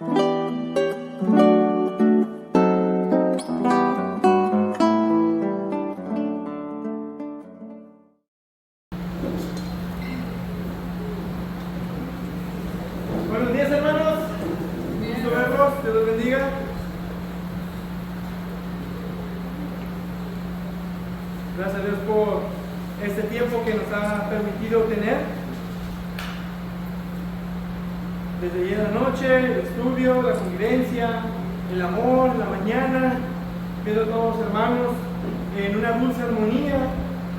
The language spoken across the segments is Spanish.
Buenos días, hermanos. Gusto verlos. Dios los bendiga. Gracias a Dios por este tiempo que nos ha permitido tener. Desde ayer a la noche, el estudio, la convivencia, el amor, la mañana, viendo a todos los hermanos en una dulce armonía.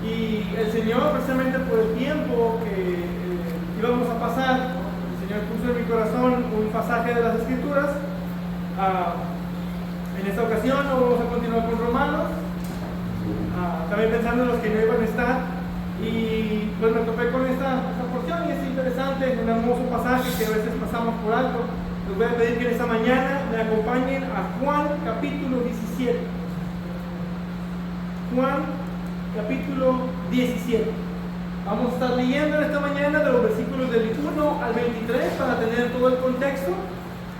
Y el Señor, precisamente por el tiempo que íbamos a pasar, el Señor puso en mi corazón un pasaje de las Escrituras. En esta ocasión no vamos a continuar con Romanos. También pensando en los que no iban a estar, y pues me topé con esta porción y es interesante, un hermoso pasaje que a veces pasamos por alto. Les voy a pedir que en esta mañana me acompañen a Juan capítulo 17. Juan capítulo 17. Vamos a estar leyendo en esta mañana de los versículos del 1 al 23 para tener todo el contexto,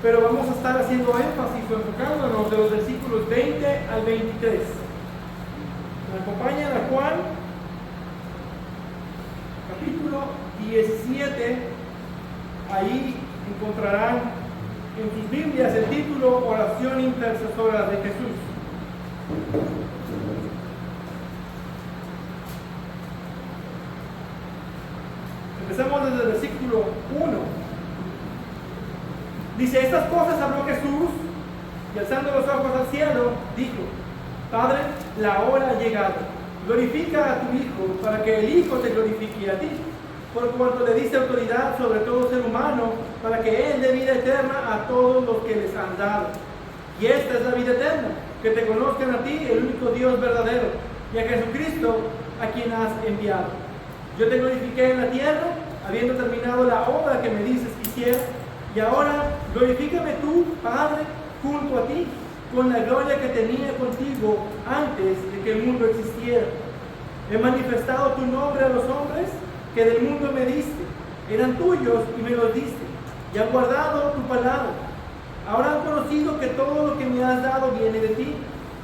pero vamos a estar haciendo énfasis o enfocándonos de los versículos 20 al 23. Me acompañan a Juan capítulo 17. Ahí encontrarán en sus Biblias el título Oración Intercesora de Jesús. Empezamos desde el versículo 1. Dice: estas cosas habló Jesús, y alzando los ojos al cielo, dijo: Padre, la hora ha llegado. Glorifica a tu Hijo, para que el Hijo te glorifique a ti, por cuanto le diste autoridad sobre todo ser humano, para que Él dé vida eterna a todos los que les han dado. Y esta es la vida eterna, que te conozcan a ti, el único Dios verdadero, y a Jesucristo, a quien has enviado. Yo te glorifiqué en la tierra, habiendo terminado la obra que me dices que hiciera, y ahora glorifícame tú, Padre, junto a ti, con la gloria que tenía contigo antes de que el mundo existiera. He manifestado tu nombre a los hombres que del mundo me diste. Eran tuyos y me los diste, y han guardado tu palabra. Ahora han conocido que todo lo que me has dado viene de ti,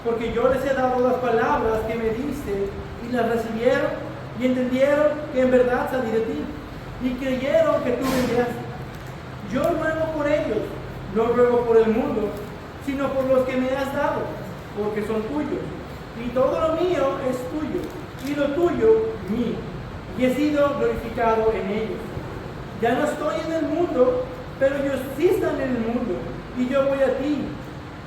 porque yo les he dado las palabras que me diste, y las recibieron, y entendieron que en verdad salí de ti, y creyeron que tú me enviaste. Yo ruego por ellos, no ruego por el mundo, sino por los que me has dado, porque son tuyos, y todo lo mío es tuyo, y lo tuyo mío, y he sido glorificado en ellos. Ya no estoy en el mundo, pero ellos sí están en el mundo, y yo voy a ti.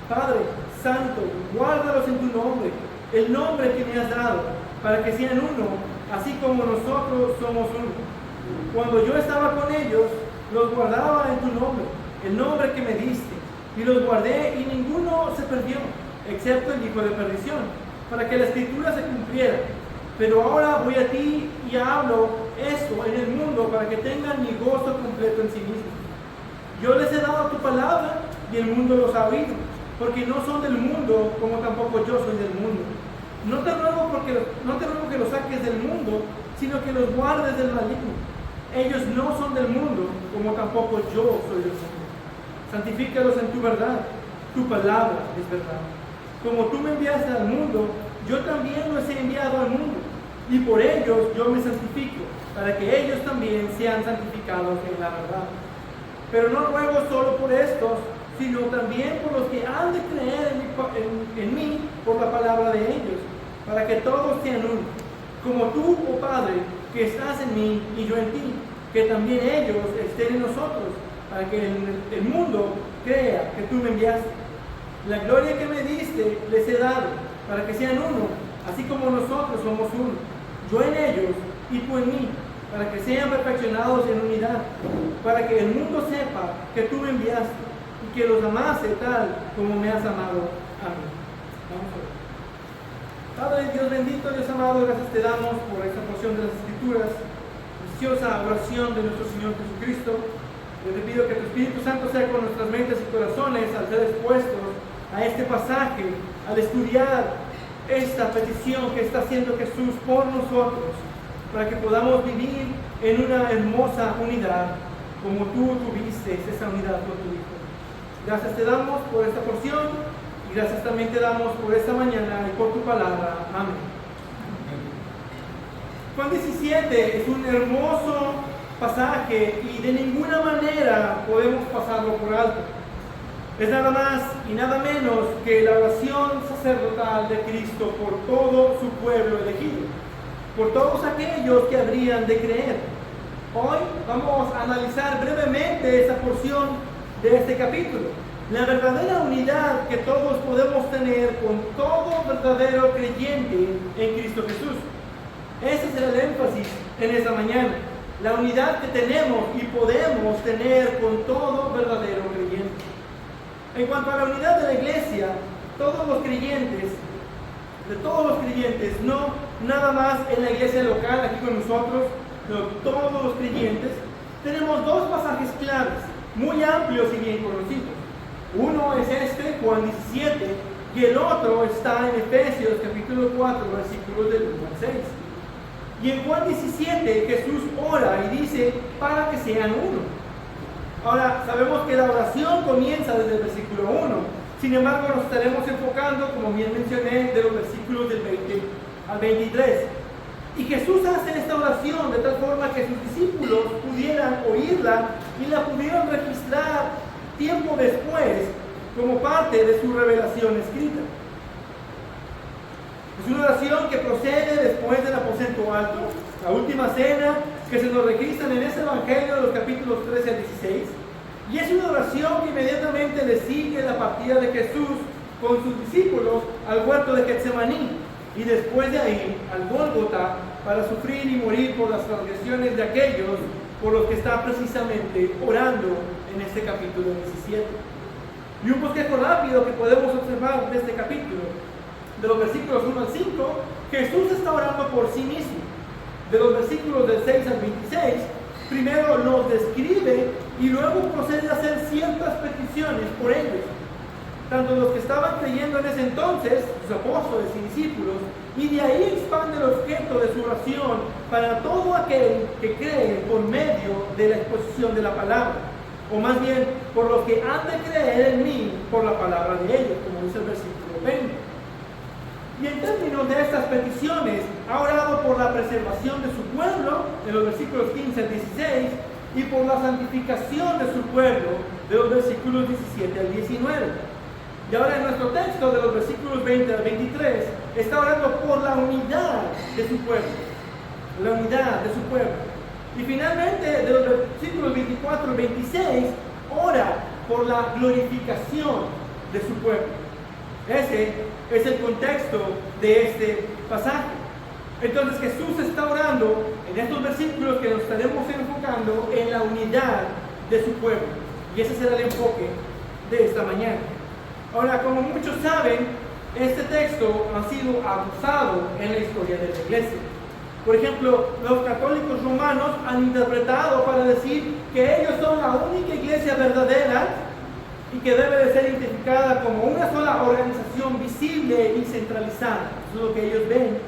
Padre Santo, guárdalos en tu nombre, el nombre que me has dado, para que sean uno, así como nosotros somos uno. Cuando yo estaba con ellos, los guardaba en tu nombre, el nombre que me diste, y los guardé, y ninguno se perdió, excepto el hijo de perdición, para que la escritura se cumpliera. Pero ahora voy a ti y hablo esto en el mundo, para que tengan mi gozo completo en sí mismos. Yo les he dado tu palabra, y el mundo los ha oído, porque no son del mundo, como tampoco yo soy del mundo. No te ruego que los saques del mundo, sino que los guardes del maligno. Ellos no son del mundo, como tampoco yo soy del mundo. Santifícalos en tu verdad, tu palabra es verdad. Como tú me enviaste al mundo, yo también los he enviado al mundo, y por ellos yo me santifico, para que ellos también sean santificados en la verdad. Pero no ruego solo por estos, sino también por los que han de creer en mí por la palabra de ellos, para que todos sean uno, como tú, oh Padre, que estás en mí y yo en ti, que también ellos estén en nosotros, para que el mundo crea que tú me enviaste. La gloria que me diste les he dado, para que sean uno, así como nosotros somos uno, yo en ellos y tú en mí, para que sean perfeccionados en unidad, para que el mundo sepa que tú me enviaste y que los amaste tal como me has amado a mí. Vamos a ver. Padre Dios bendito, Dios amado, gracias te damos por esta porción de las Escrituras, preciosa oración de nuestro Señor Jesucristo. Yo te pido que tu Espíritu Santo sea con nuestras mentes y corazones al ser expuestos a este pasaje, al estudiar esta petición que está haciendo Jesús por nosotros, para que podamos vivir en una hermosa unidad, como tú tuviste esa unidad con tu Hijo. Gracias te damos por esta porción y gracias también te damos por esta mañana y por tu palabra. Amén. Juan 17 es un hermoso pasaje y de ninguna manera podemos pasarlo por alto. Es nada más y nada menos que la oración sacerdotal de Cristo por todo su pueblo elegido, por todos aquellos que habrían de creer. Hoy vamos a analizar brevemente esta porción de este capítulo, la verdadera unidad que todos podemos tener con todo verdadero creyente en Cristo Jesús. Ese es el énfasis en esta mañana, la unidad que tenemos y podemos tener con todo verdadero creyente. En cuanto a la unidad de la iglesia, todos los creyentes, no nada más en la iglesia local aquí con nosotros, pero todos los creyentes, tenemos dos pasajes claves, muy amplios y bien conocidos. Uno es este, Juan 17, y el otro está en Efesios capítulo 4, versículos del 1 al 6. Y en Juan 17 Jesús ora y dice, para que sean uno. Ahora, sabemos que la oración comienza desde el versículo 1. Sin embargo, nos estaremos enfocando, como bien mencioné, de los versículos del 20 al 23. Y Jesús hace esta oración de tal forma que sus discípulos pudieran oírla y la pudieran registrar tiempo después como parte de su revelación escrita. Es una oración que procede después del aposento alto, la última cena que se nos registran en ese evangelio de los capítulos 13 al 16, y es una oración que inmediatamente le sigue la partida de Jesús con sus discípulos al huerto de Getsemaní, y después de ahí al Gólgota para sufrir y morir por las transgresiones de aquellos por los que está precisamente orando en este capítulo 17. Y un bosquejo rápido que podemos observar de este capítulo, de los versículos 1 al 5, Jesús está orando por sí mismo. De los versículos del 6 al 26, primero los describe y luego procede a hacer ciertas peticiones por ellos, tanto los que estaban creyendo en ese entonces, sus apóstoles y discípulos, y de ahí expande el objeto de su oración para todo aquel que cree por medio de la exposición de la palabra, o más bien por los que han de creer en mí por la palabra de ellos, como dice el versículo 20. Y en términos de estas peticiones, ha orado por la preservación de su pueblo, de los versículos 15 al 16, y por la santificación de su pueblo, de los versículos 17 al 19. Y ahora en nuestro texto, de los versículos 20 al 23, está orando por la unidad de su pueblo. La unidad de su pueblo. Y finalmente, de los versículos 24 al 26, ora por la glorificación de su pueblo. Ese es el contexto de este pasaje. Entonces Jesús está orando en estos versículos que nos estaremos enfocando en la unidad de su pueblo. Y ese será el enfoque de esta mañana. Ahora, como muchos saben, este texto ha sido abusado en la historia de la iglesia. Por ejemplo, los católicos romanos han interpretado para decir que ellos son la única iglesia verdadera y que debe de ser identificada como una sola organización visible y centralizada. Eso es lo que ellos ven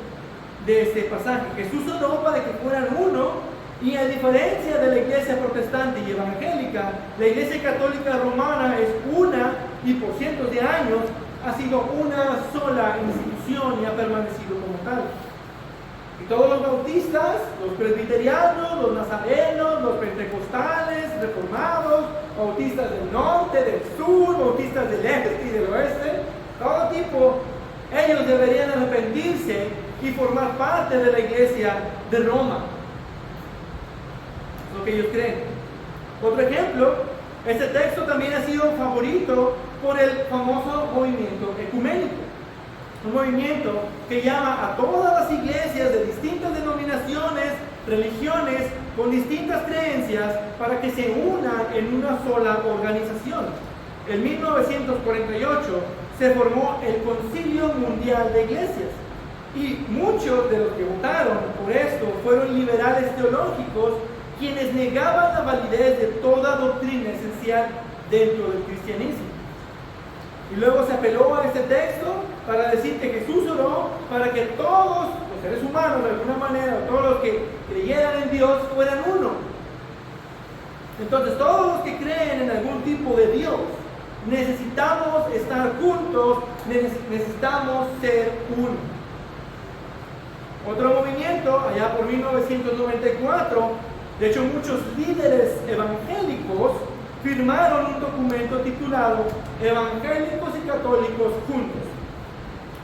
de este pasaje. Jesús oró para que fueran uno, y a diferencia de la iglesia protestante y evangélica, la iglesia católica romana es una y por cientos de años ha sido una sola institución y ha permanecido como tal. Y todos los bautistas, los presbiterianos, los nazarenos, los pentecostales, reformados, bautistas del norte, del sur, bautistas del este y del oeste, todo tipo, ellos deberían arrepentirse y formar parte de la iglesia de Roma. Es lo que ellos creen. Otro ejemplo, este texto también ha sido favorito por el famoso movimiento ecuménico. Un movimiento que llama a todas las iglesias de distintas denominaciones, religiones, con distintas creencias, para que se unan en una sola organización. En 1948 se formó el Concilio Mundial de Iglesias, y muchos de los que votaron por esto fueron liberales teológicos, quienes negaban la validez de toda doctrina esencial dentro del cristianismo. Y luego se apeló a este texto para decir que Jesús oró para que todos los seres humanos, de alguna manera, todos los que creyeran en Dios, fueran uno. Entonces, todos los que creen en algún tipo de Dios, necesitamos estar juntos, necesitamos ser uno. Otro movimiento, allá por 1994, de hecho muchos líderes evangélicos firmaron un documento titulado Evangélicos y Católicos Juntos.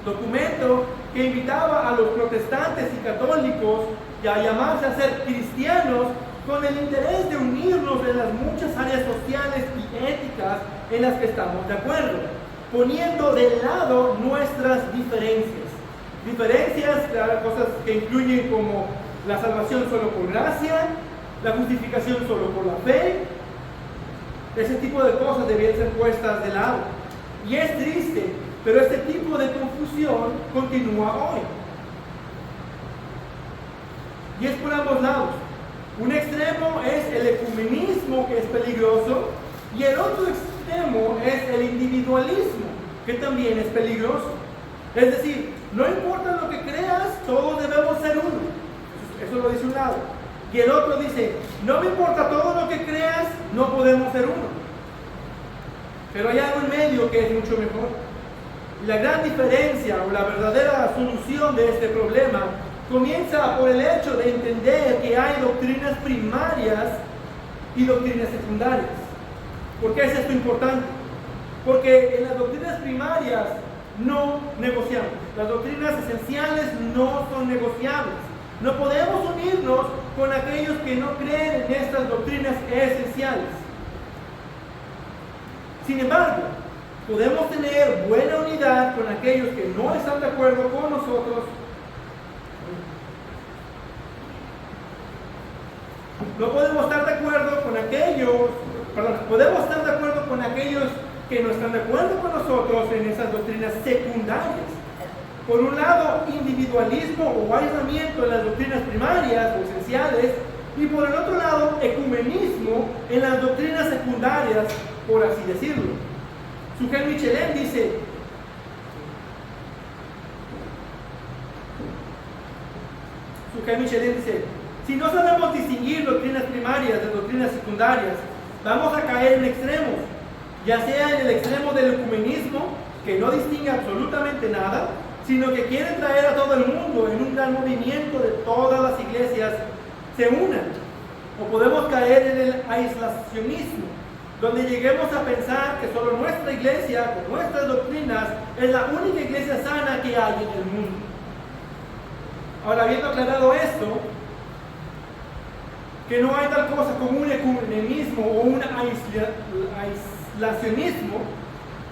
Documento que invitaba a los protestantes y católicos a llamarse a ser cristianos con el interés de unirnos en las muchas áreas sociales y éticas en las que estamos de acuerdo, poniendo de lado nuestras diferencias. Diferencias, claro, cosas que incluyen como la salvación solo por gracia, la justificación solo por la fe. Ese tipo de cosas debían ser puestas de lado. Y es triste, pero este tipo de confusión continúa hoy. Y es por ambos lados. Un extremo es el ecumenismo, que es peligroso, y el otro extremo es el individualismo, que también es peligroso. Es decir, no importa lo que creas, todos debemos ser uno. Eso lo dice un lado. Y el otro dice, no me importa todo lo que creas, no podemos ser uno. Pero hay algo en medio que es mucho mejor. Y la gran diferencia o la verdadera solución de este problema comienza por el hecho de entender que hay doctrinas primarias y doctrinas secundarias. ¿Por qué es esto importante? Porque en las doctrinas primarias no negociamos. Las doctrinas esenciales no son negociables. No podemos unirnos con aquellos que no creen en estas doctrinas esenciales. Sin embargo, podemos tener buena unidad con aquellos que no están de acuerdo con nosotros. No podemos estar de acuerdo con podemos estar de acuerdo con aquellos que no están de acuerdo con nosotros en esas doctrinas secundarias. Por un lado, individualismo o aislamiento en las doctrinas primarias o esenciales, y por el otro lado, ecumenismo en las doctrinas secundarias, por así decirlo. Sukel Michelin dice: si no sabemos distinguir doctrinas primarias de doctrinas secundarias, vamos a caer en extremos, ya sea en el extremo del ecumenismo, que no distingue absolutamente nada, sino que quiere traer a todo el mundo en un gran movimiento de todas las iglesias se unan. O podemos caer en el aislacionismo, donde lleguemos a pensar que solo nuestra iglesia, con nuestras doctrinas, es la única iglesia sana que hay en el mundo. Ahora, habiendo aclarado esto, que no hay tal cosa como un ecumenismo o un aislacionismo,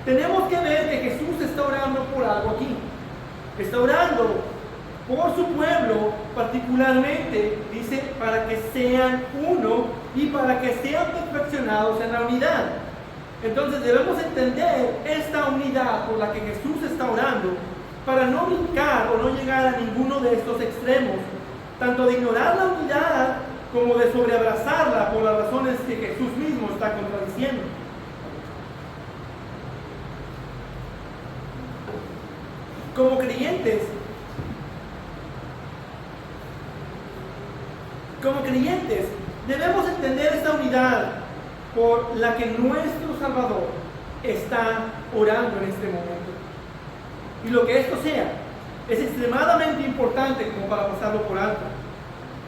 tenemos que ver que Jesús está orando por algo aquí. Está orando por su pueblo, particularmente, dice, para que sean uno y para que sean perfeccionados en la unidad. Entonces debemos entender esta unidad por la que Jesús está orando, para no brincar o no llegar a ninguno de estos extremos, tanto de ignorar la unidad como de sobreabrazarla por las razones que Jesús mismo está contradiciendo. Como creyentes, debemos entender esta unidad por la que nuestro Salvador está orando en este momento. Y lo que esto sea, es extremadamente importante como para pasarlo por alto,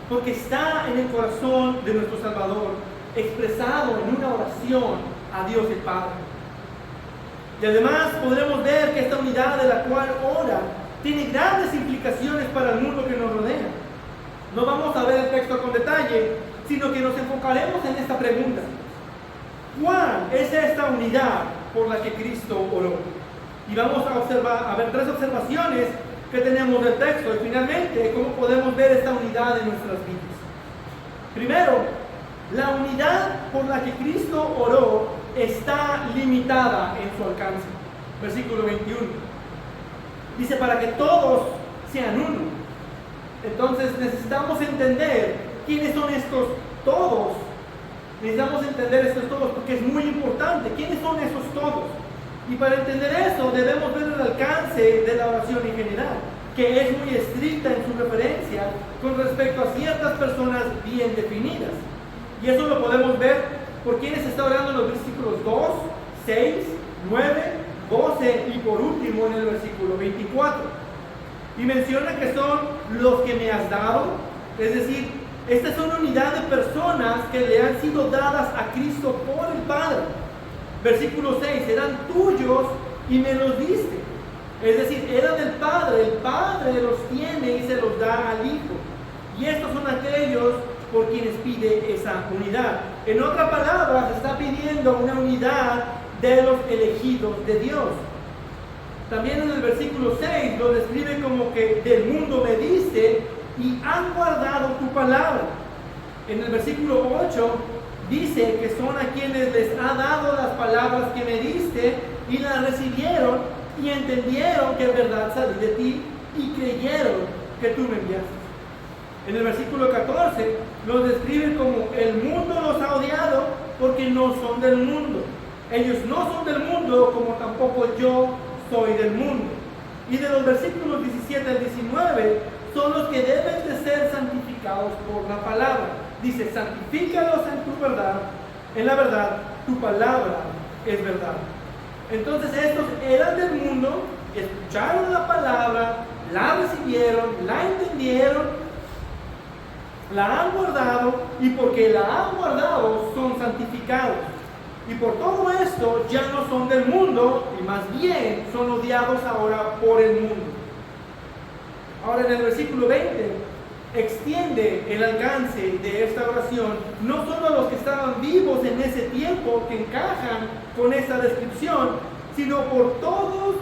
porque está en el corazón de nuestro Salvador, expresado en una oración a Dios el Padre. Y además podremos ver que esta unidad de la cual ora tiene grandes implicaciones para el mundo que nos rodea. No vamos a ver el texto con detalle, sino que nos enfocaremos en esta pregunta: ¿cuál es esta unidad por la que Cristo oró? Y vamos a ver tres observaciones que tenemos del texto, y finalmente cómo podemos ver esta unidad en nuestras vidas. Primero, la unidad por la que Cristo oró está limitada en su alcance. Versículo 21. Dice: para que todos sean uno. Entonces necesitamos entender quiénes son estos todos. Necesitamos entender estos todos porque es muy importante. ¿Quiénes son esos todos? Y para entender eso debemos ver el alcance de la oración en general, que es muy estricta en su referencia con respecto a ciertas personas bien definidas. Y eso lo podemos ver por quienes está orando en los versículos 2, 6 9, 12 y por último en el versículo 24. Y menciona que son los que me has dado, es decir, esta es una unidad de personas que le han sido dadas a Cristo por el Padre. Versículo 6, eran tuyos y me los diste. Es decir, eran del Padre, el Padre los tiene y se los da al Hijo. Y estos son aquellos por quienes pide esa unidad. En otras palabras, está pidiendo una unidad de los elegidos de Dios. También en el versículo 6 lo describe como que del mundo me diste y han guardado tu palabra. En el versículo 8 dice que son a quienes les ha dado las palabras que me diste y las recibieron y entendieron que en verdad salí de ti y creyeron que tú me enviaste. En el versículo 14 los describe como el mundo los ha odiado porque no son del mundo. Ellos no son del mundo como tampoco yo soy del mundo. Y de los versículos 17 al 19 son los que deben de ser santificados por la palabra. Dice, santifícalos en tu verdad, en la verdad, tu palabra es verdad. Entonces estos eran del mundo, escucharon la palabra, la recibieron, la entendieron, la han guardado y porque la han guardado son santificados. Y por todo esto ya no son del mundo y más bien son odiados ahora por el mundo. Ahora en el versículo 20 extiende el alcance de esta oración no solo a los que estaban vivos en ese tiempo que encajan con esta descripción, sino por todos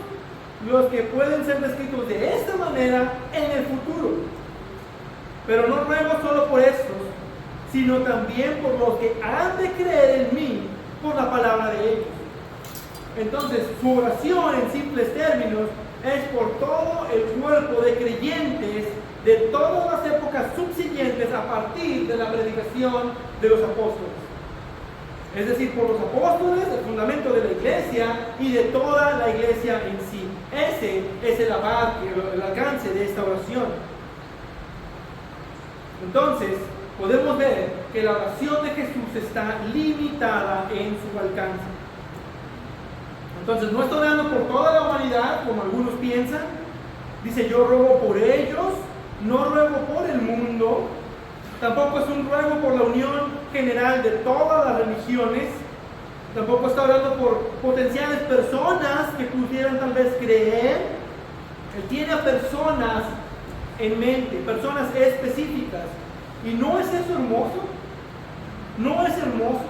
los que pueden ser descritos de esta manera en el futuro. Pero no ruego solo por estos, sino también por los que han de creer en mí por la palabra de ellos. Entonces, su oración en simples términos es por todo el cuerpo de creyentes de todas las épocas subsiguientes a partir de la predicación de los apóstoles. Es decir, por los apóstoles, el fundamento de la iglesia y de toda la iglesia en sí. Ese es el alcance de esta oración. Entonces, podemos ver que la oración de Jesús está limitada en su alcance. Entonces, no está orando por toda la humanidad, como algunos piensan. Dice, yo ruego por ellos, no ruego por el mundo. Tampoco es un ruego por la unión general de todas las religiones. Tampoco está orando por potenciales personas que pudieran tal vez creer. Él tiene a personas en mente, personas específicas. ¿Y no es eso hermoso? ¿No es hermoso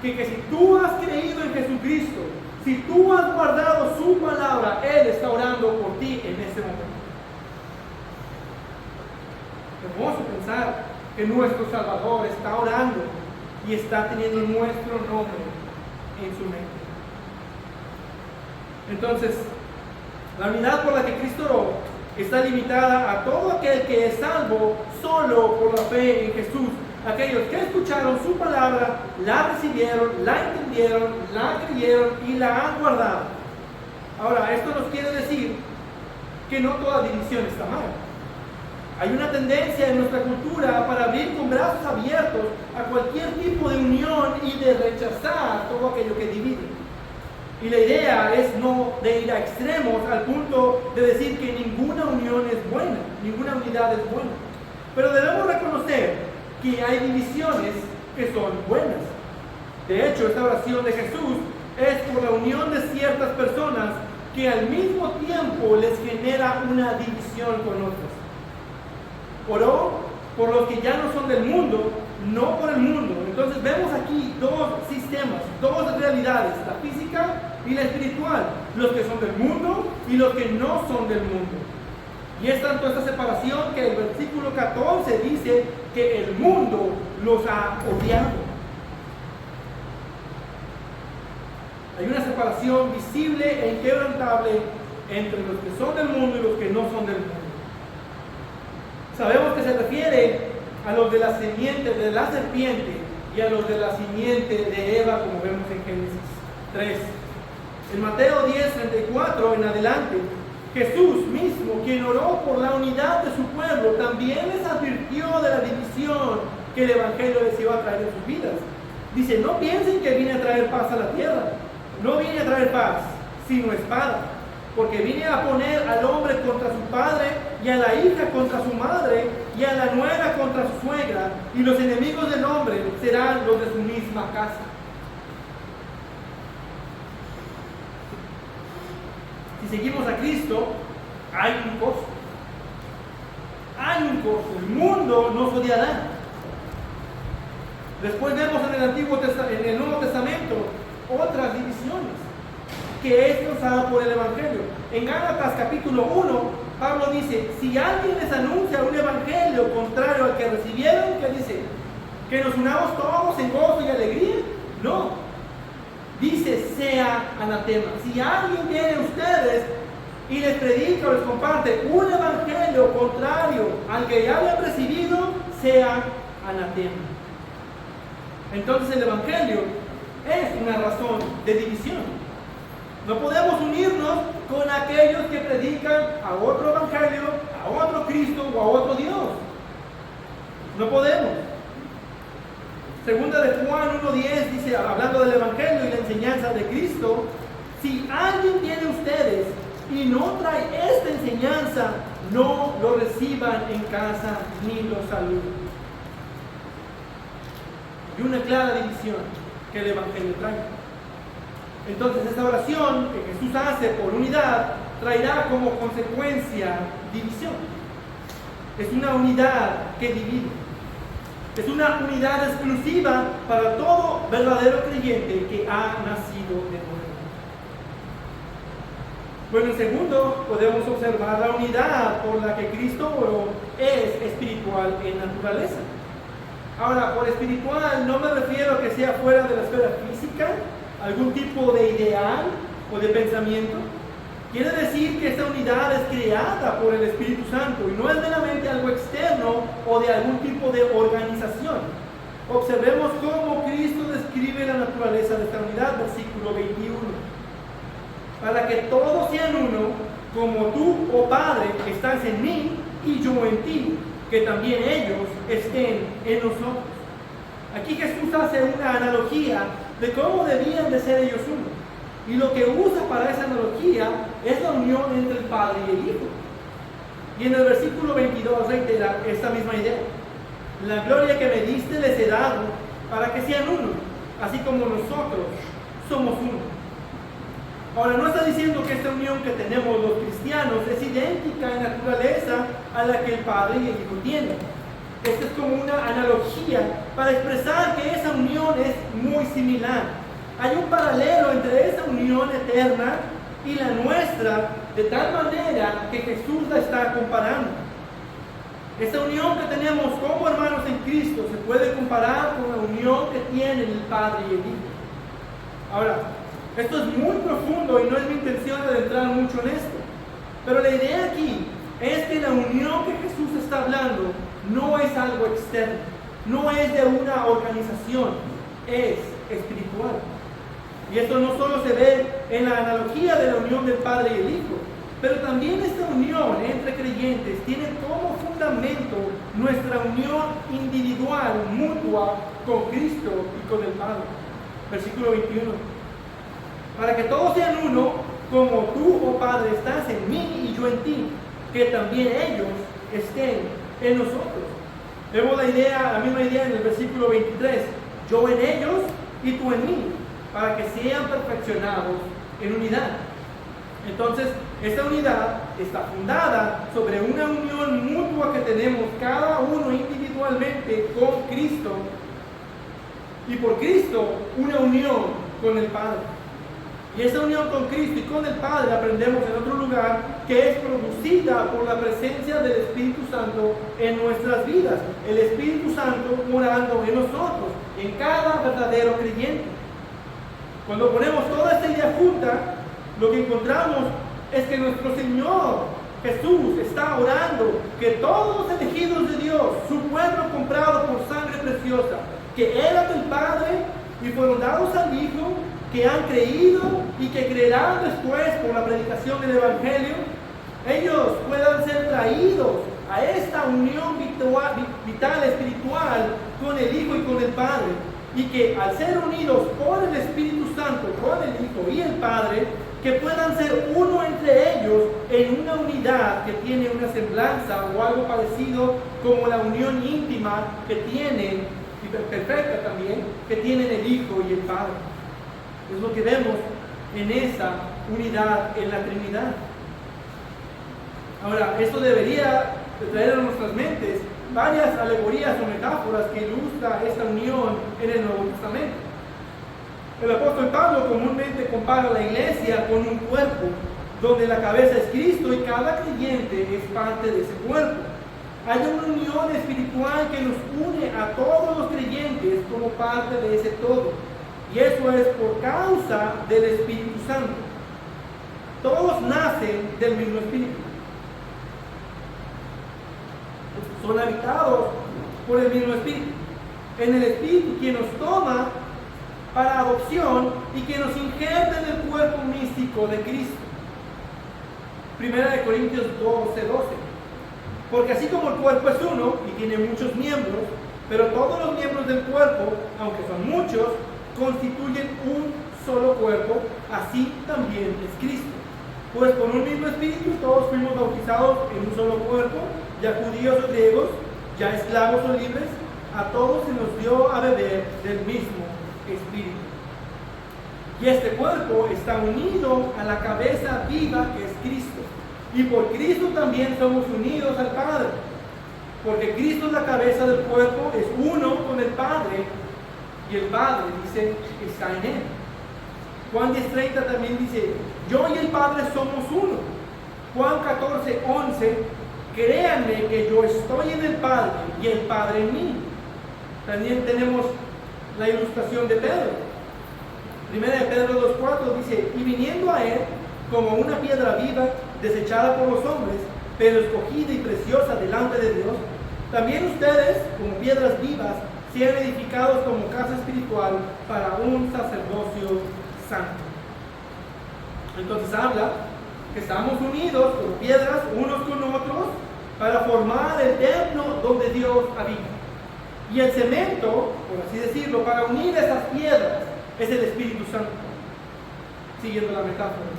que si tú has creído en Jesucristo, si tú has guardado su palabra, Él está orando por ti en este momento? Hermoso pensar que nuestro Salvador está orando y está teniendo nuestro nombre en su mente. Entonces, la unidad por la que Cristo oró está limitada a todo aquel que es salvo solo por la fe en Jesús. Aquellos que escucharon su palabra, la recibieron, la entendieron, la creyeron y la han guardado. Ahora, esto nos quiere decir que no toda división está mal. Hay una tendencia en nuestra cultura para abrir con brazos abiertos a cualquier tipo de unión y de rechazar todo aquello que divide. Y la idea es no de ir a extremos al punto de decir que ninguna unión es buena, ninguna unidad es buena. Pero debemos reconocer que hay divisiones que son buenas. De hecho, esta oración de Jesús es por la unión de ciertas personas que al mismo tiempo les genera una división con otras. Oró por los que ya no son del mundo, no por el mundo. Entonces vemos aquí dos sistemas, dos realidades, la física y la espiritual, los que son del mundo y los que no son del mundo. Y es tanto esta separación que el versículo 14 dice que el mundo los ha odiado. Hay una separación visible e inquebrantable entre los que son del mundo y los que no son del mundo. Sabemos que se refiere a los de la simiente de la serpiente y a los de la simiente de Eva, como vemos en Génesis 3. En Mateo 10:34 en adelante, Jesús mismo, quien oró por la unidad de su pueblo, también les advirtió de la división que el Evangelio les iba a traer en sus vidas. Dice, no piensen que vine a traer paz a la tierra. No vine a traer paz, sino espada. Porque vine a poner al hombre contra su padre, y a la hija contra su madre, y a la nuera contra su suegra, y los enemigos del hombre serán los de su misma casa. Si seguimos a Cristo, hay un costo. Hay un costo. El mundo nos odiará. Después vemos en el Nuevo Testamento otras divisiones que es causada por el Evangelio. En Gálatas capítulo 1, Pablo dice, si alguien les anuncia un evangelio contrario al que recibieron, ¿qué dice? ¿Que nos unamos todos en gozo y alegría? No. Dice, sea anatema. Si alguien viene a ustedes y les predica o les comparte un evangelio contrario al que ya habían recibido, sea anatema. Entonces el evangelio es una razón de división. No podemos unirnos con aquellos que predican a otro evangelio, a otro Cristo o a otro Dios. No podemos. Segunda de Juan 1:10 dice, hablando del evangelio y la enseñanza de Cristo, si alguien viene a ustedes y no trae esta enseñanza, no lo reciban en casa ni lo saluden. Y una clara división que el evangelio trae. Entonces esta oración que Jesús hace por unidad traerá como consecuencia división. Es una unidad que divide. Es una unidad exclusiva para todo verdadero creyente que ha nacido de nuevo. Bueno, en segundo, podemos observar la unidad por la que Cristo oró es espiritual en naturaleza. Ahora, por espiritual no me refiero a que sea fuera de la esfera física, algún tipo de ideal o de pensamiento. Quiere decir que esta unidad es creada por el Espíritu Santo y no es meramente algo externo o de algún tipo de organización. Observemos cómo Cristo describe la naturaleza de esta unidad, versículo 21. Para que todos sean uno, como tú, oh Padre, estás en mí y yo en ti, que también ellos estén en nosotros. Aquí Jesús hace una analogía de cómo debían de ser ellos uno. Y lo que usa para esa analogía es la unión entre el Padre y el Hijo. Y en el versículo 22 reitera esta misma idea. La gloria que me diste les he dado para que sean uno, así como nosotros somos uno. Ahora, no está diciendo que esta unión que tenemos los cristianos es idéntica en naturaleza a la que el Padre y el Hijo tienen. Esta es como una analogía para expresar que esa unión es muy similar. Hay un paralelo entre esa unión eterna y la nuestra, de tal manera que Jesús la está comparando. Esa unión que tenemos como hermanos en Cristo se puede comparar con la unión que tienen el Padre y el Hijo. Ahora, esto es muy profundo y no es mi intención adentrar mucho en esto. Pero la idea aquí es que la unión que Jesús está hablando no es algo externo, no es de una organización, es espiritual. Y esto no solo se ve en la analogía de la unión del Padre y el Hijo, pero también esta unión entre creyentes tiene como fundamento nuestra unión individual, mutua, con Cristo y con el Padre. Versículo 21. Para que todos sean uno, como tú, oh Padre, estás en mí y yo en ti, que también ellos estén en nosotros. Vemos la misma idea en el versículo 23. Yo en ellos y tú en mí, para que sean perfeccionados en unidad. Entonces, esta unidad está fundada sobre una unión mutua que tenemos cada uno individualmente con Cristo y por Cristo una unión con el Padre. Y esa unión con Cristo y con el Padre aprendemos en otro lugar que es producida por la presencia del Espíritu Santo en nuestras vidas. El Espíritu Santo morando en nosotros, en cada verdadero creyente. Cuando ponemos toda esta idea junta, lo que encontramos es que nuestro Señor Jesús está orando que todos los elegidos de Dios, su pueblo comprado por sangre preciosa, que eran del Padre y fueron dados al Hijo, que han creído y que creerán después por la predicación del Evangelio, ellos puedan ser traídos a esta unión vital, espiritual con el Hijo y con el Padre. y que al ser unidos por el Espíritu Santo, con el Hijo y el Padre, que puedan ser uno entre ellos en una unidad que tiene una semblanza o algo parecido como la unión íntima que tienen, y perfecta también, que tienen el Hijo y el Padre. Es lo que vemos en esa unidad en la Trinidad. Ahora, esto debería traer a nuestras mentes varias alegorías o metáforas que ilustran esta unión en el Nuevo Testamento. El apóstol Pablo comúnmente compara la iglesia con un cuerpo, donde la cabeza es Cristo y cada creyente es parte de ese cuerpo. Hay una unión espiritual que nos une a todos los creyentes como parte de ese todo. Y eso es por causa del Espíritu Santo. Todos nacen del mismo Espíritu. Son habitados por el mismo Espíritu. En el Espíritu quien nos toma para adopción y que nos injerta en el cuerpo místico de Cristo. 1 Corintios 12:12. Porque así como el cuerpo es uno y tiene muchos miembros, pero todos los miembros del cuerpo, aunque son muchos, constituyen un solo cuerpo, así también es Cristo. Pues por un mismo Espíritu todos fuimos bautizados en un solo cuerpo, ya judíos o griegos, ya esclavos o libres, a todos se nos dio a beber del mismo Espíritu. Y este cuerpo está unido a la cabeza viva que es Cristo. Y por Cristo también somos unidos al Padre. Porque Cristo es la cabeza del cuerpo, es uno con el Padre. Y el Padre, dice, está en él. Juan 10:30 también dice, yo y el Padre somos uno. Juan 14:11, créanme que yo estoy en el Padre y el Padre en mí. También tenemos la ilustración de Pedro. 1 Pedro 2:4 dice, y viniendo a él como una piedra viva, desechada por los hombres, pero escogida y preciosa delante de Dios, también ustedes, como piedras vivas, sean edificados como casa espiritual para un sacerdocio santo. Entonces habla que estamos unidos como piedras unos con otros para formar el templo donde Dios habita. Y el cemento, por así decirlo, para unir esas piedras es el Espíritu Santo. Siguiendo la metáfora.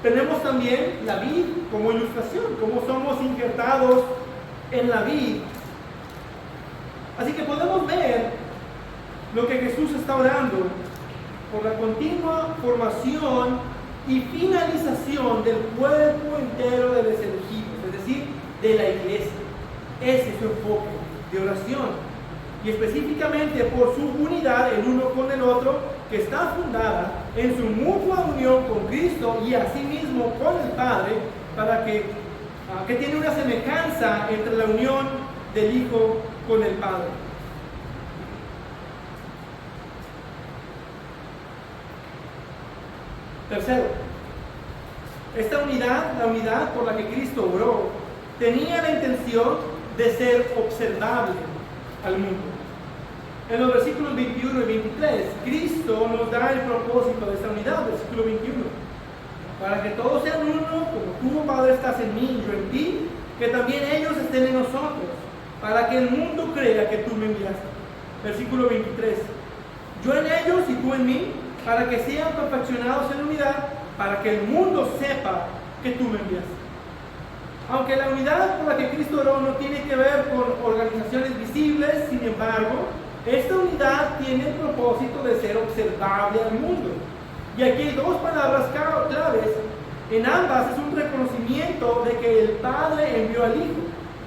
Tenemos también la vid como ilustración, como somos injertados en la vid. Así que podemos ver lo que Jesús está orando por la continua formación y finalización del cuerpo entero de los elegidos, es decir, de la iglesia. Ese es su enfoque de oración. Y específicamente por su unidad el uno con el otro, que está fundada en su mutua unión con Cristo y asimismo con el Padre, para que tiene una semejanza entre la unión del Hijo con el Padre. Tercero, esta unidad, la unidad por la que Cristo oró, tenía la intención de ser observable al mundo. En los versículos 21 y 23, Cristo nos da el propósito de esta unidad, versículo 21. Para que todos sean uno, como tú, Padre, estás en mí y yo en ti, que también ellos estén en nosotros, para que el mundo crea que tú me enviaste. Versículo 23. Yo en ellos y tú en mí, para que sean perfeccionados en unidad, para que el mundo sepa que tú me enviaste. Aunque la unidad por la que Cristo oró no tiene que ver con organizaciones visibles, sin embargo, esta unidad tiene el propósito de ser observable al mundo. Y aquí hay dos palabras claves. En ambas es un reconocimiento de que el Padre envió al Hijo.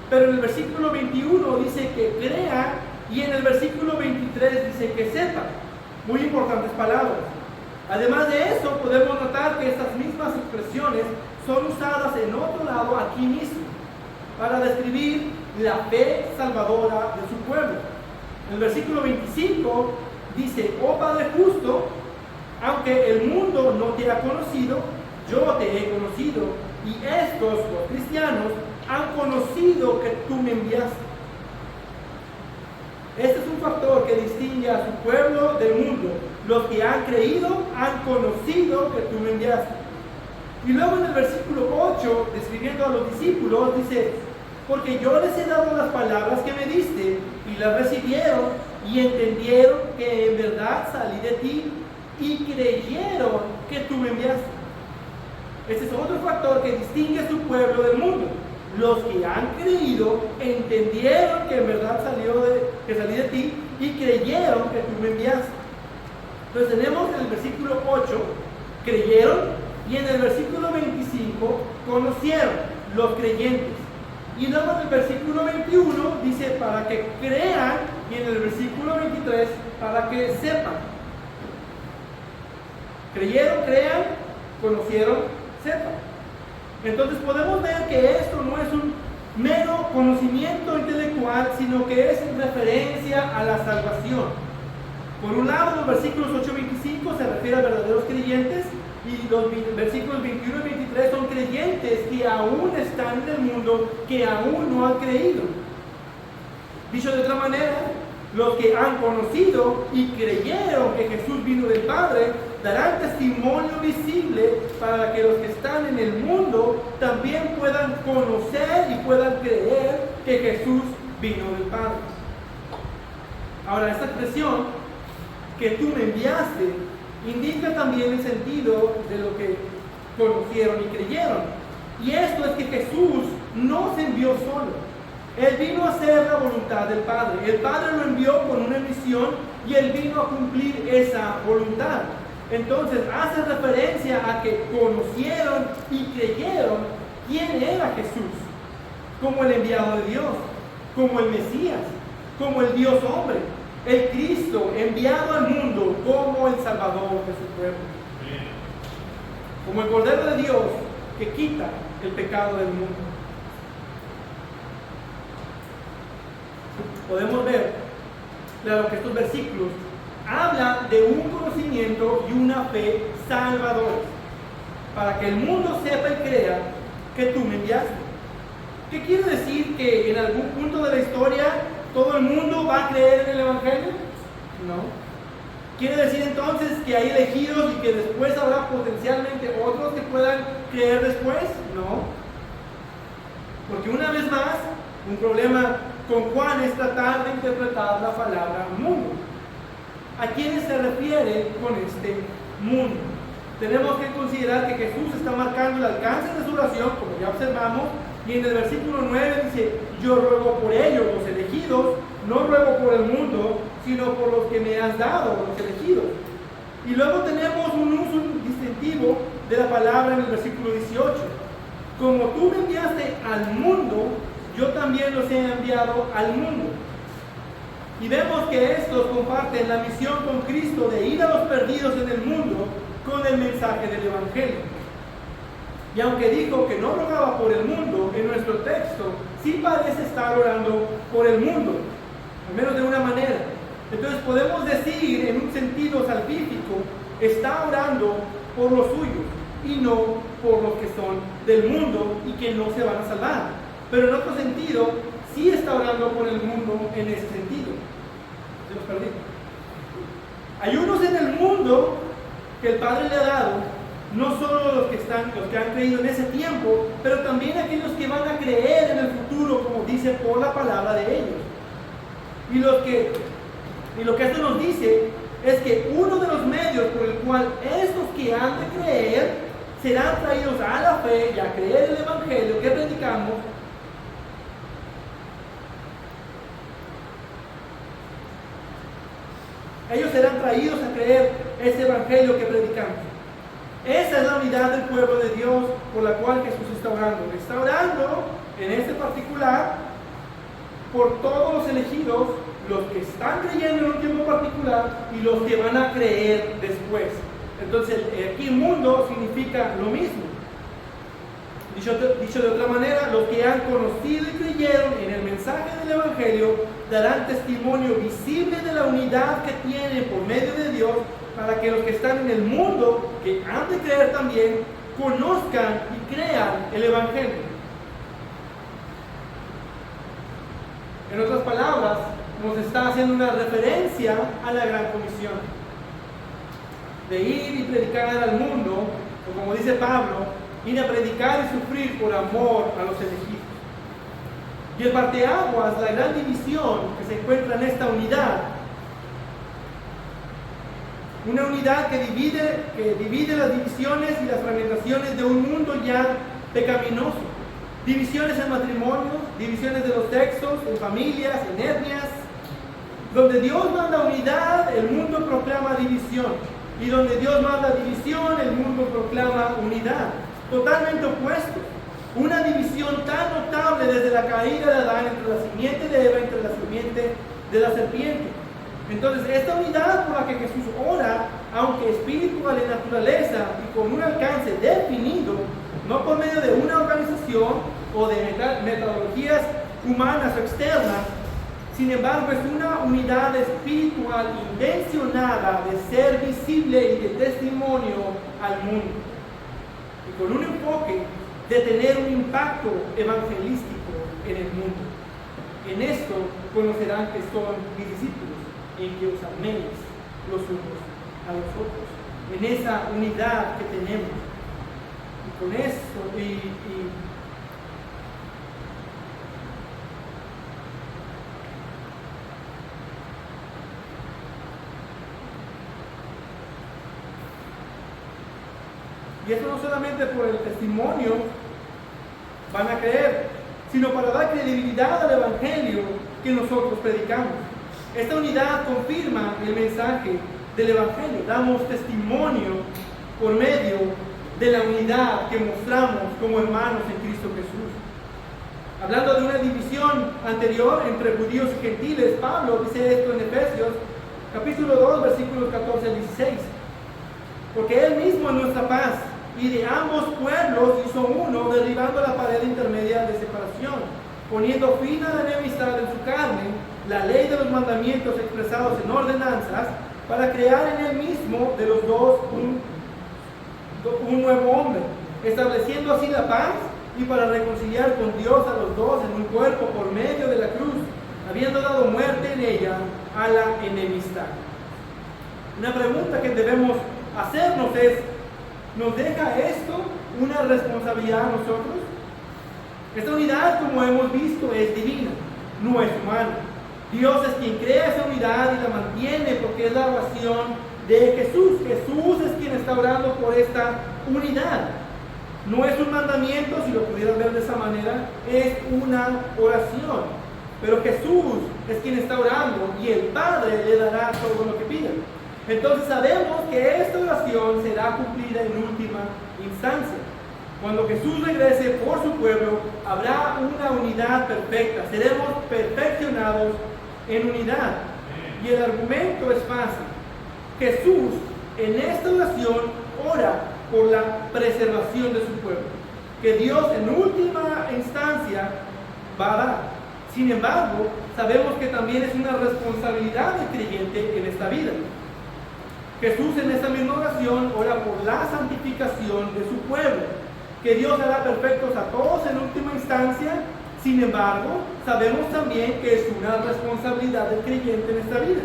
Pero en el versículo 21 dice que crea y en el versículo 23 dice que sepa. Muy importantes palabras. Además de eso, podemos notar que estas mismas expresiones son usadas en otro lado aquí mismo para describir la fe salvadora de su pueblo. En el versículo 25 dice, oh Padre justo, aunque el mundo no te ha conocido, yo te he conocido, y estos, los cristianos, han conocido que tú me enviaste. Este es un factor que distingue a su pueblo del mundo. Los que han creído han conocido que tú me enviaste. Y luego en el versículo 8, describiendo a los discípulos, dice, porque yo les he dado las palabras que me diste, y y la recibieron y entendieron que en verdad salí de ti y creyeron que tú me enviaste. Este es otro factor que distingue a su pueblo del mundo. Los que han creído entendieron que en verdad que salí de ti y creyeron que tú me enviaste. Entonces tenemos en el versículo 8, creyeron, y en el versículo 25, conocieron, los creyentes. Y luego en el versículo 21 dice para que crean, y en el versículo 23 para que sepan. Creyeron, crean, conocieron, sepan. Entonces podemos ver que esto no es un mero conocimiento intelectual, sino que es en referencia a la salvación. Por un lado, los versículos 8 y 25 se refiere a verdaderos creyentes, y los versículos 21 y 23 son creyentes que aún están en el mundo, que aún no han creído. Dicho de otra manera, los que han conocido y creyeron que Jesús vino del Padre, darán testimonio visible para que los que están en el mundo también puedan conocer y puedan creer que Jesús vino del Padre. Ahora, esta expresión, que tú me enviaste, indica también el sentido de lo que conocieron y creyeron. Y esto es que Jesús no se envió solo. Él vino a hacer la voluntad del Padre. El Padre lo envió con una misión y Él vino a cumplir esa voluntad. Entonces hace referencia a que conocieron y creyeron quién era Jesús, como el enviado de Dios, como el Mesías, como el Dios hombre, el Cristo enviado al mundo como el Salvador de su pueblo, como el Cordero de Dios que quita el pecado del mundo. Podemos ver, claro, que estos versículos hablan de un conocimiento y una fe salvadores, para que el mundo sepa y crea que tú me enviaste. ¿Qué quiere decir? ¿Que en algún punto de la historia todo el mundo va a creer en el Evangelio? No. ¿Quiere decir entonces que hay elegidos y que después habrá potencialmente otros que puedan creer después? No. Porque una vez más, un problema con Juan es tratar de interpretar la palabra mundo. ¿A quiénes se refiere con este mundo? Tenemos que considerar que Jesús está marcando el alcance de su oración, como ya observamos, y en el versículo 9 dice: yo ruego por ellos, los elegidos, no ruego por el mundo, sino por los que me has dado, los elegidos. Y luego tenemos un uso distintivo de la palabra en el versículo 18. Como tú me enviaste al mundo, yo también los he enviado al mundo. Y vemos que estos comparten la misión con Cristo de ir a los perdidos en el mundo con el mensaje del Evangelio. Y aunque dijo que no rogaba por el mundo, en nuestro texto sí parece estar orando por el mundo, al menos de una manera. Entonces podemos decir en un sentido salvífico, está orando por los suyos y no por los que son del mundo y que no se van a salvar. Pero en otro sentido, sí está orando por el mundo en ese sentido. Se los perdí. Hay unos en el mundo que el Padre le ha dado, no solo los que han creído en ese tiempo, pero también aquellos que van a creer en el futuro, como dice por la palabra de ellos. Y lo que esto nos dice es que uno de los medios por el cual estos que han de creer serán traídos a la fe y a creer el Evangelio que predicamos, ellos serán traídos a creer ese Evangelio que predicamos. Esa es la unidad del pueblo de Dios por la cual Jesús está orando. Está orando en este particular por todos los elegidos, los que están creyendo en un tiempo particular y los que van a creer después. Entonces, aquí mundo significa lo mismo. Dicho de otra manera, los que han conocido y creyeron en el mensaje del Evangelio darán testimonio visible de la unidad que tienen por medio de Dios, para que los que están en el mundo, que han de creer también, conozcan y crean el Evangelio. En otras palabras, nos está haciendo una referencia a la gran comisión de ir y predicar al mundo, o como dice Pablo, ir a predicar y sufrir por amor a los elegidos. Y el parteaguas, la gran división que se encuentra en esta unidad, una unidad que divide las divisiones y las fragmentaciones de un mundo ya pecaminoso. Divisiones en matrimonios, divisiones de los sexos, en familias, en etnias. Donde Dios manda unidad, el mundo proclama división. Y donde Dios manda división, el mundo proclama unidad. Totalmente opuestos. Una división tan notable desde la caída de Adán entre la simiente de Eva, entre la simiente de la serpiente. Entonces, esta unidad por la que Jesús ora, aunque espiritual en naturaleza y con un alcance definido, no por medio de una organización o de metodologías humanas o externas, sin embargo, es una unidad espiritual intencionada de ser visible y de testimonio al mundo. Y con un enfoque de tener un impacto evangelístico en el mundo. En esto conocerán que son mis discípulos, en que os améis los unos a los otros, en esa unidad que tenemos. Y con esto, y esto no solamente por el testimonio van a creer, sino para dar credibilidad al Evangelio que nosotros predicamos. Esta unidad confirma el mensaje del Evangelio. Damos testimonio por medio de la unidad que mostramos como hermanos en Cristo Jesús. Hablando de una división anterior entre judíos y gentiles, Pablo dice esto en Efesios capítulo 2, versículos 14 al 16. Porque Él mismo es nuestra paz, y de ambos pueblos hizo uno, derribando la pared intermedia de separación, poniendo fin a la enemistad en su carne, la ley de los mandamientos expresados en ordenanzas, para crear en Él mismo de los dos un nuevo hombre, estableciendo así la paz, y para reconciliar con Dios a los dos en un cuerpo por medio de la cruz, habiendo dado muerte en ella a la enemistad. Una pregunta que debemos hacernos es: ¿nos deja esto una responsabilidad a nosotros? Esta unidad, como hemos visto, es divina, no es humana. Dios es quien crea esa unidad y la mantiene porque es la oración de Jesús. Jesús es quien está orando por esta unidad. No es un mandamiento, si lo pudieran ver de esa manera, es una oración. Pero Jesús es quien está orando y el Padre le dará todo lo que pida. Entonces sabemos que esta oración será cumplida en última instancia. Cuando Jesús regrese por su pueblo, habrá una unidad perfecta. Seremos perfeccionados en unidad. Y el argumento es fácil. Jesús en esta oración ora por la preservación de su pueblo, que Dios en última instancia va a dar. Sin embargo, sabemos que también es una responsabilidad del creyente en esta vida. Jesús en esta misma oración ora por la santificación de su pueblo, que Dios hará perfectos a todos en última instancia. Sin embargo, sabemos también que es una responsabilidad del creyente en esta vida.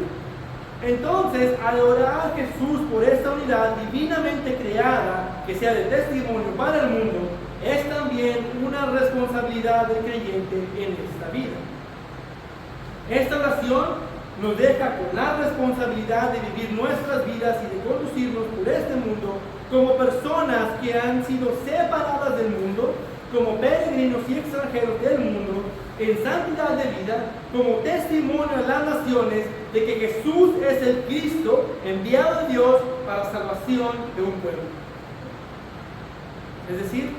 Entonces, al orar a Jesús por esta unidad divinamente creada, que sea de testimonio para el mundo, es también una responsabilidad del creyente en esta vida. Esta oración nos deja con la responsabilidad de vivir nuestras vidas y de conducirnos por este mundo como personas que han sido separadas del mundo, como peregrinos y extranjeros del mundo, en santidad de vida, como testimonio a las naciones de que Jesús es el Cristo enviado de Dios para la salvación de un pueblo. Es decir,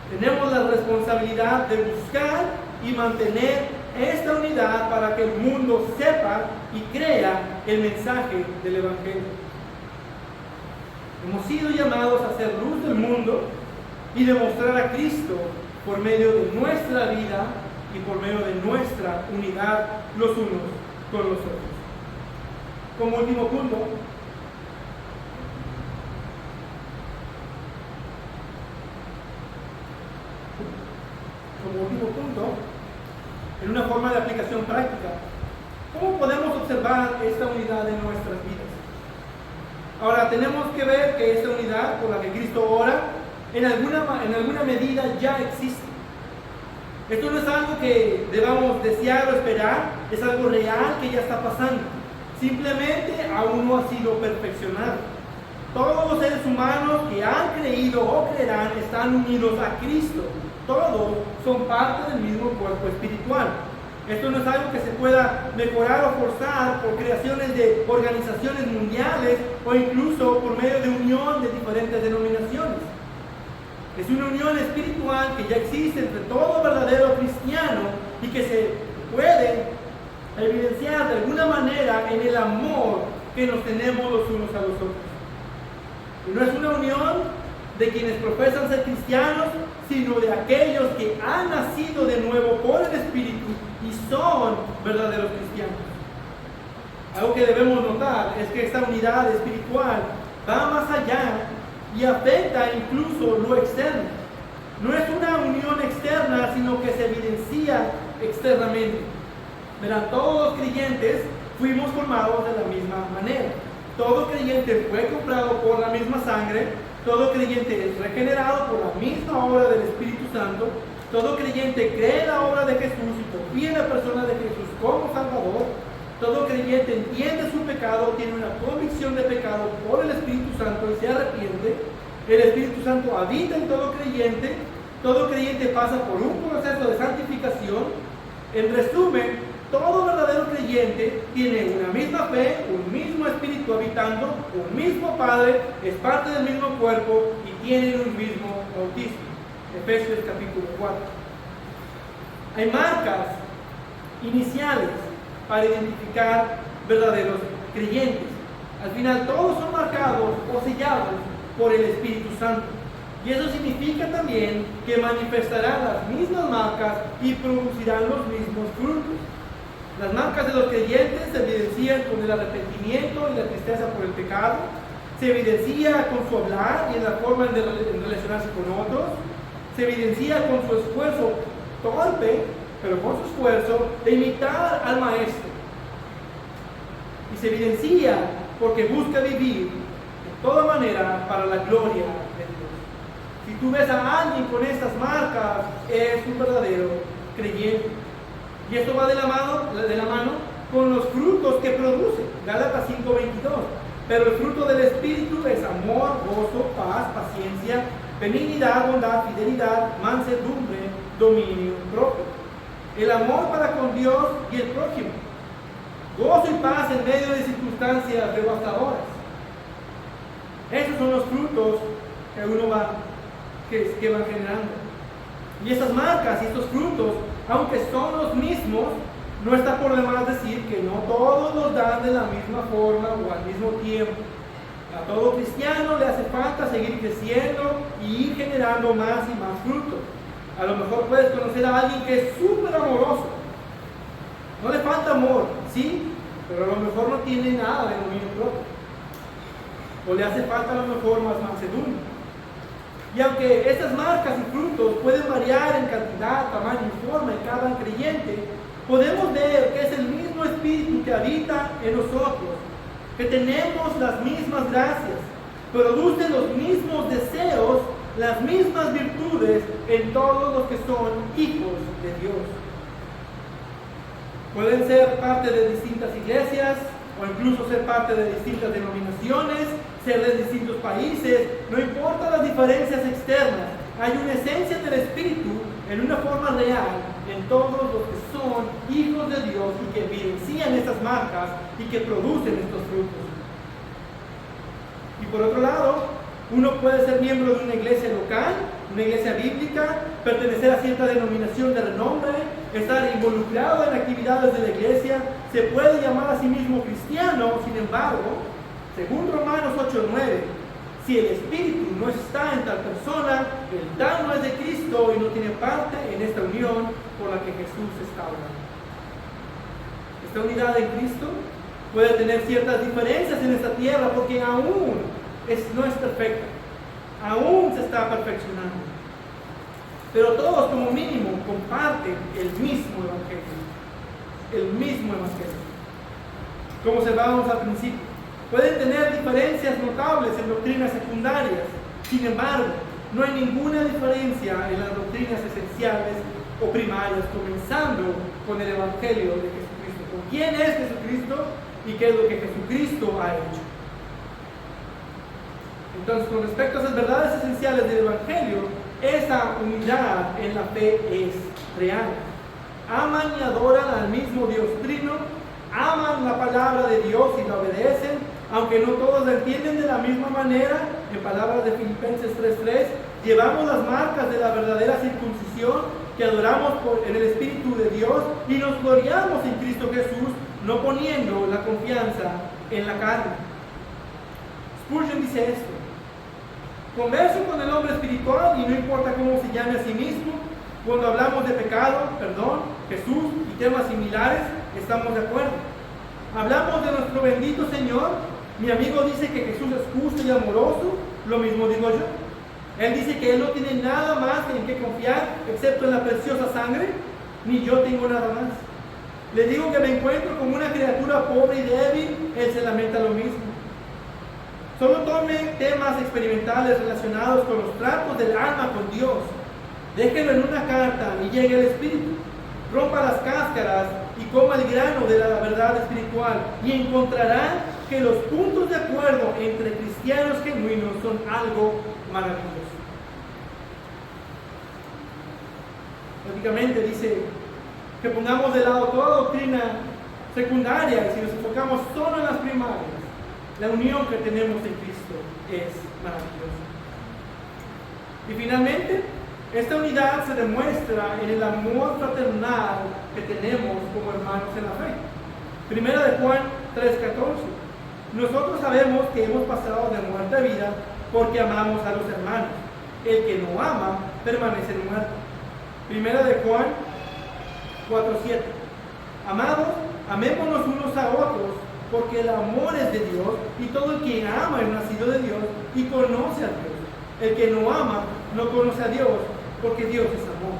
tenemos la responsabilidad de buscar y mantener esta unidad para que el mundo sepa y crea el mensaje del Evangelio. Hemos sido llamados a ser luz del mundo y demostrar a Cristo por medio de nuestra vida y por medio de nuestra unidad los unos con los otros. Como último punto, en una forma de aplicación práctica, ¿cómo podemos observar esta unidad en nuestras vidas? Ahora, tenemos que ver que esta unidad por la que Cristo ora, en alguna medida ya existe. Esto no es algo que debamos desear o esperar, es algo real que ya está pasando. Simplemente aún no ha sido perfeccionado. Todos los seres humanos que han creído o creerán están unidos a Cristo. Todos son parte del mismo cuerpo espiritual. Esto no es algo que se pueda mejorar o forzar por creaciones de organizaciones mundiales o incluso por medio de unión de diferentes denominaciones. Es una unión espiritual que ya existe entre todo verdadero cristiano y que se puede evidenciar de alguna manera en el amor que nos tenemos los unos a los otros. Y no es una unión de quienes profesan ser cristianos, sino de aquellos que han nacido de nuevo por el Espíritu y son verdaderos cristianos. Algo que debemos notar es que esta unidad espiritual va más allá y afecta incluso lo externo. No es una unión externa, sino que se evidencia externamente. Verán, todos los creyentes fuimos formados de la misma manera. Todo creyente fue comprado por la misma sangre. Todo creyente es regenerado por la misma obra del Espíritu Santo. Todo creyente cree en la obra de Jesús y confía en la persona de Jesús como Salvador. Todo creyente entiende su pecado, tiene una convicción de pecado por el Espíritu Santo y se arrepiente. El Espíritu Santo habita en todo creyente. Todo creyente pasa por un proceso de santificación. En resumen, todo verdadero creyente tiene una misma fe, un mismo espíritu habitando, un mismo Padre, es parte del mismo cuerpo y tienen un mismo bautismo. Efesios capítulo 4. Hay marcas iniciales para identificar verdaderos creyentes. Al final todos son marcados o sellados por el Espíritu Santo. Y eso significa también que manifestarán las mismas marcas y producirán los mismos frutos. Las marcas de los creyentes se evidencian con el arrepentimiento y la tristeza por el pecado, se evidencia con su hablar y en la forma de relacionarse con otros, se evidencia con su esfuerzo torpe, pero con su esfuerzo de imitar al Maestro. Y se evidencia porque busca vivir de toda manera para la gloria de Dios. Si tú ves a alguien con estas marcas, es un verdadero creyente. Y esto va de la mano con los frutos que produce. Gálatas 5:22. Pero el fruto del Espíritu es amor, gozo, paz, paciencia, benignidad, bondad, fidelidad, mansedumbre, dominio propio. El amor para con Dios y el prójimo. Gozo y paz en medio de circunstancias devastadoras. Esos son los frutos que van generando. Y estas marcas y estos frutos, aunque son los mismos, no está por demás decir que no todos los dan de la misma forma o al mismo tiempo. A todo cristiano le hace falta seguir creciendo y ir generando más y más frutos. A lo mejor puedes conocer a alguien que es súper amoroso. No le falta amor, sí, pero a lo mejor no tiene nada de dominio propio. O le hace falta a lo mejor más mansedumbre. Y aunque estas marcas y frutos pueden variar en cantidad, tamaño y forma en cada creyente, podemos ver que es el mismo Espíritu que habita en nosotros, que tenemos las mismas gracias, produce los mismos deseos, las mismas virtudes en todos los que son hijos de Dios. Pueden ser parte de distintas iglesias o incluso ser parte de distintas denominaciones, ser de distintos países, no importa las diferencias externas, hay una esencia del Espíritu en una forma real en todos los que son hijos de Dios y que evidencian estas marcas y que producen estos frutos. Y por otro lado, uno puede ser miembro de una iglesia local, una iglesia bíblica, pertenecer a cierta denominación de renombre, estar involucrado en actividades de la iglesia, se puede llamar a sí mismo cristiano. Sin embargo, según Romanos 8:9, si el Espíritu no está en tal persona, el tal no es de Cristo y no tiene parte en esta unión por la que Jesús está hablando. Esta unidad en Cristo puede tener ciertas diferencias en esta tierra porque aún no es perfecta, aún se está perfeccionando. Pero todos como mínimo comparten el mismo evangelio. El mismo evangelio. Como observábamos al principio. Pueden tener diferencias notables en doctrinas secundarias. Sin embargo, no hay ninguna diferencia en las doctrinas esenciales o primarias, comenzando con el Evangelio de Jesucristo. ¿Con quién es Jesucristo y qué es lo que Jesucristo ha hecho? Entonces, con respecto a esas verdades esenciales del Evangelio, esa unidad en la fe es real. Aman y adoran al mismo Dios Trino, aman la palabra de Dios y la obedecen, aunque no todos la entienden de la misma manera. En palabras de Filipenses 3:3, llevamos las marcas de la verdadera circuncisión, que adoramos en el Espíritu de Dios y nos gloriamos en Cristo Jesús, no poniendo la confianza en la carne. Spurgeon dice esto: converso con el hombre espiritual y no importa cómo se llame a sí mismo. Cuando hablamos de pecado, perdón, Jesús y temas similares, estamos de acuerdo. Hablamos de nuestro bendito Señor. Mi amigo dice que Jesús es justo y amoroso, lo mismo digo yo. Él dice que Él no tiene nada más en que confiar excepto en la preciosa sangre, ni yo tengo nada más. Le digo que me encuentro como una criatura pobre y débil, Él se lamenta lo mismo. Solo tome temas experimentales relacionados con los tratos del alma con Dios. Déjelo en una carta y llegue al Espíritu. Rompa las cáscaras y coma el grano de la verdad espiritual y encontrará que los puntos de acuerdo entre cristianos genuinos son algo maravilloso. Prácticamente dice que pongamos de lado toda doctrina secundaria y si nos enfocamos solo en las primarias, la unión que tenemos en Cristo es maravillosa. Y finalmente, esta unidad se demuestra en el amor fraternal que tenemos como hermanos en la fe. Primera de Juan 3:14. Nosotros sabemos que hemos pasado de muerte a vida porque amamos a los hermanos. El que no ama permanece muerto. Primera de Juan 4:7. Amados, amémonos unos a otros, porque el amor es de Dios, y todo el que ama es nacido de Dios y conoce a Dios. El que no ama no conoce a Dios, porque Dios es amor.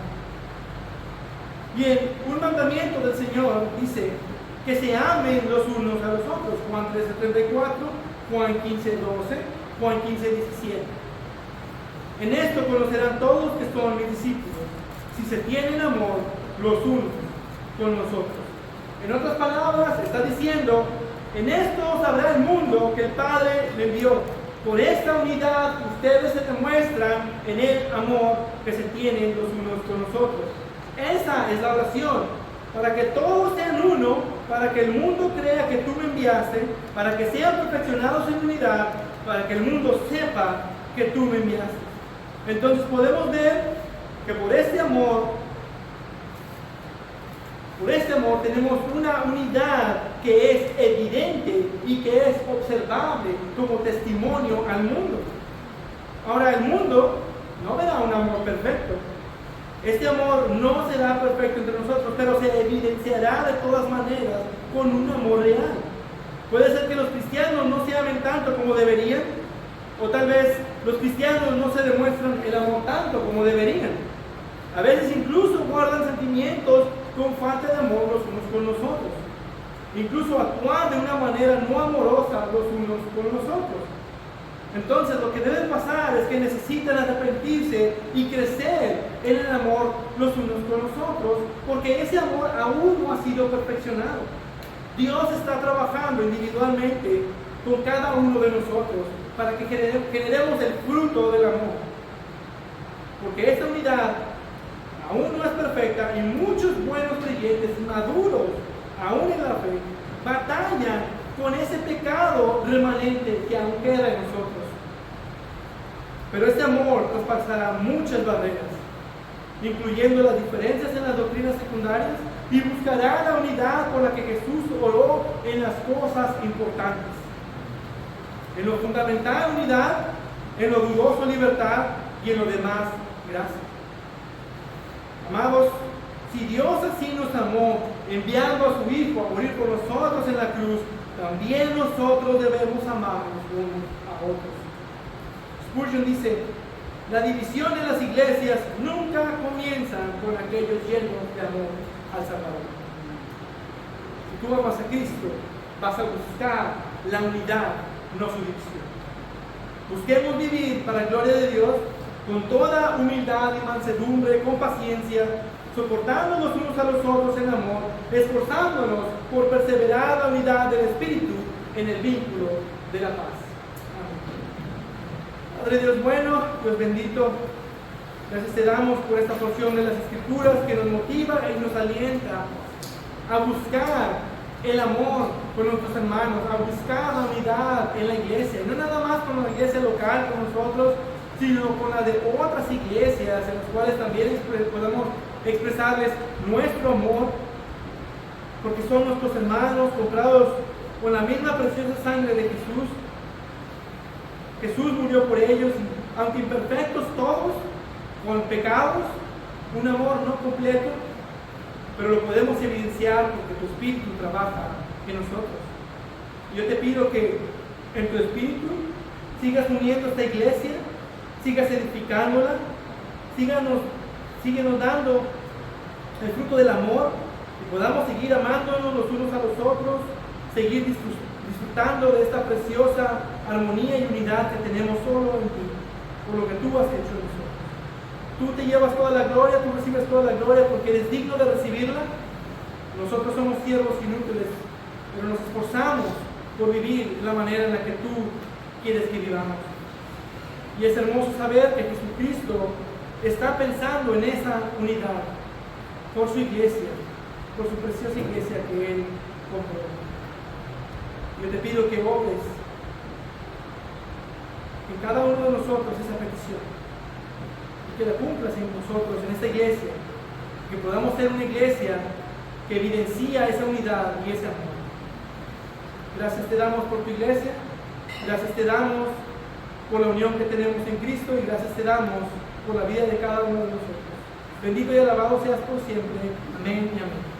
Bien, un mandamiento del Señor dice que se amen los unos a los otros. Juan 13:34, Juan 15:12, Juan 15:17. En esto conocerán todos que son mis discípulos, si se tienen amor los unos con los otros. En otras palabras, está diciendo: en esto sabrá el mundo que el Padre le envió. Por esta unidad ustedes se demuestran en el amor que se tienen los unos con los otros. Esa es la oración, para que todos sean uno, para que el mundo crea que tú me enviaste, para que sean perfeccionados en unidad, para que el mundo sepa que tú me enviaste. Entonces podemos ver que por este amor tenemos una unidad que es evidente y que es observable como testimonio al mundo. Ahora, el mundo no verá un amor perfecto. Este amor no será perfecto entre nosotros, pero se evidenciará de todas maneras con un amor real. Puede ser que los cristianos no se amen tanto como deberían, o tal vez los cristianos no se demuestran el amor tanto como deberían. A veces incluso guardan sentimientos con falta de amor los unos con los otros. Incluso actuar de una manera no amorosa los unos con los otros. Entonces lo que debe pasar es que necesitan arrepentirse y crecer en el amor los unos con los otros, porque ese amor aún no ha sido perfeccionado. Dios está trabajando individualmente con cada uno de nosotros para que generemos el fruto del amor. Porque esta unidad aún no es perfecta y muchos buenos creyentes maduros, aún en la fe, batallan con ese pecado remanente que aún queda en nosotros. Pero este amor traspasará muchas barreras, incluyendo las diferencias en las doctrinas secundarias, y buscará la unidad por la que Jesús oró en las cosas importantes. En lo fundamental, unidad; en lo dudoso, libertad; y en lo demás, gracia. Amados, si Dios así nos amó, enviando a su Hijo a morir por nosotros en la cruz, también nosotros debemos amarnos unos a otros. Spurgeon dice: la división en las iglesias nunca comienza con aquellos llenos de amor al Salvador. Si tú amas a Cristo, vas a buscar la unidad, no su división. Busquemos vivir para la gloria de Dios con toda humildad y mansedumbre, con paciencia, soportándonos unos a los otros en amor, esforzándonos por perseverar la unidad del Espíritu en el vínculo de la paz. Amén. Padre Dios bueno, Dios bendito, gracias te damos por esta porción de las Escrituras que nos motiva y nos alienta a buscar el amor con nuestros hermanos, a buscar la unidad en la iglesia, no nada más con la iglesia local, con nosotros, sino con la de otras iglesias en las cuales también podemos expresarles nuestro amor, porque son nuestros hermanos comprados con la misma preciosa sangre de Jesús. Jesús murió por ellos, aunque imperfectos todos, con pecados, un amor no completo, pero lo podemos evidenciar porque tu Espíritu trabaja en nosotros. Yo te pido que en tu Espíritu sigas uniendo esta iglesia, sigas edificándola, síguenos dando el fruto del amor, y podamos seguir amándonos los unos a los otros, seguir disfrutando de esta preciosa armonía y unidad que tenemos solo en ti, por lo que tú has hecho en nosotros. Tú te llevas toda la gloria, tú recibes toda la gloria porque eres digno de recibirla. Nosotros somos siervos inútiles, pero nos esforzamos por vivir la manera en la que tú quieres que vivamos. Y es hermoso saber que Jesucristo está pensando en esa unidad por su iglesia, por su preciosa iglesia que Él compró. Yo te pido que obres en cada uno de nosotros esa petición y que la cumplas en nosotros, en esta iglesia, que podamos ser una iglesia que evidencia esa unidad y ese amor. Gracias te damos por tu iglesia, gracias te damos por la unión que tenemos en Cristo y gracias te damos por la vida de cada uno de nosotros. Bendito y alabado seas por siempre. Amén y amén.